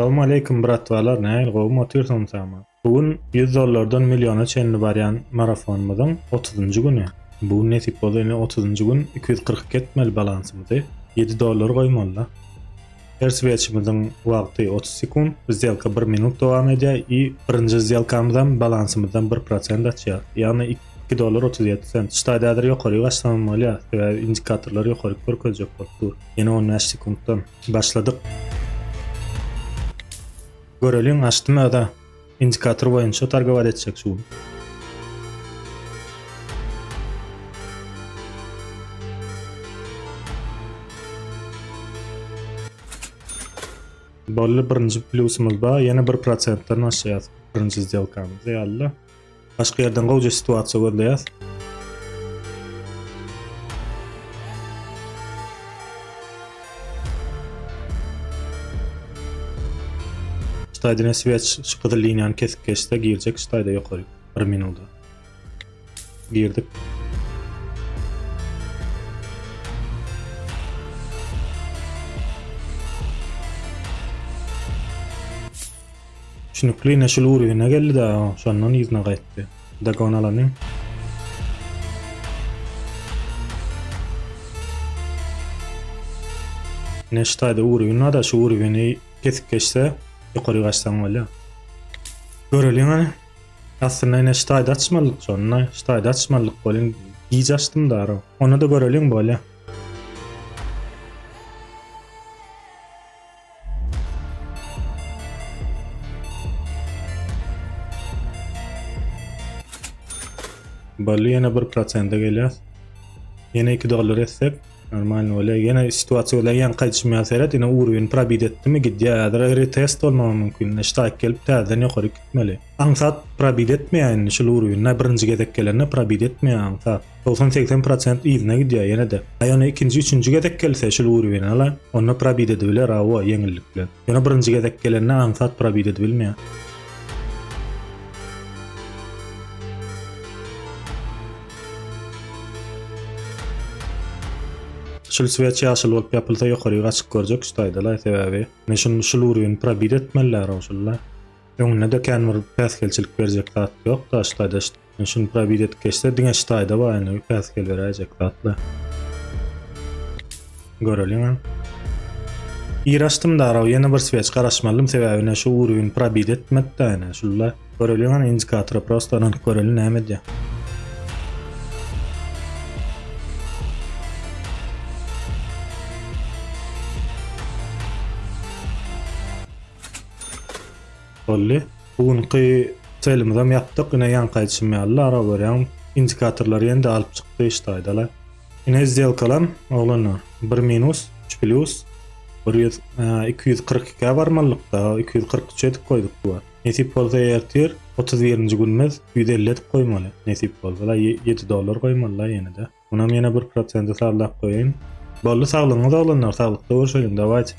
Assalamu alaykum bratvalar, näil gowy motiwasyon sama. Bugün $100 milyona çenli baryan marafonumyzyň 30-njy güni. Bu nesip bolany 30-njy gün 240 ketmeli balansymyzy $7 goýmaly. Her swetchimizin wagty 30 sekund, zyelka 1 minut dowam edýär i birinji zyelkamyzdan balansymyzdan 1% açýar. Ýani $2.37. Ştaýdadyr ýokary başlanmaly ýa indikatorlar ýokary görkezjek bolupdyr. Ýene 15 sekunddan başladyk. Görelim açtım da indikator boyunca targıvat edecek şu. Bolly birinci plusumuz ba, yana 1%dan aşağı birinci сделкамыз. Ýa-Allah. Başga ýerden gowja situasiýa görýäs. Ştaýda switch şu gyzyl liniýany kesip geçse girjek ştaýda ýokary 1 minutda. Girdik. Şunukly näşil uruwyna geldi da şondan ýüzüne gaýtdy. Diagonalanyň. Näştaýda uruwyna da şu uruwyny kesip geçse ýokary gaçsan bolýar. Görelim aslında näştaýda açmalyk şonda, ştaýda açmalyk bolýan giz açdym da onu da görelim bolýar. Bolly ýene 1%-a gelýär. Ýene $2 etsek normal bolýar. Ýene situasiýalar ýan gaýtşmaýar serat, ýene urwyn probit etdimi gidýär. Retest bolmagy mümkin. Näştaýda gelip täzeden ýokary gitmeli. Aňsat probit etmeýän şu urwynna birinji gezek gelende probit etmeýän aňsat 90-80% ýyzyna gidýär ýene de. Ýani ikinji, üçünji gezek gelse şu urwyn ala, onu probit ediler awa ýeňillik bilen. Ýene birinji gezek gelende aňsat probit edilmeýär. Şol switch ýaşyl bolup ýapylsa ýokary gaçyk görjek ştaýdalar sebäbi. Näşin şol urwyn probit etmeliler şollar. Öňüne de kändir päsgelçilik berjek zat ýok da ştaýda. Näşin probit etip geçse diňe ştaýda baýany päsgel berjek zatlar. Görelim. Ýraşdym da ýene bir switch garaşmalym sebäbi näşe urwyn probit etmekde ýene şollar. Görelim indikatory prosto anyk görelim näme diýär. Bolly, bugünkü selimizam yapdyk, ýene ýan gaýtşmaýarlar, ara görýän indikatorlar ýene-de alyp çykdy ştaýdalar. Ýene сделкалам oglanlar 1 minus 3 plus 242 barmalykda 243 edip goýdyk bu. Nesip bolsa ýertir 31-nji günimiz 150 edip goýmaly. Nesip bolsa $7 goýmalylar ýene-de. Munam ýene 1% saglap goýyn. Bolly saglygyňyz oglanlar, saglykda görüşelim, dawaýçy.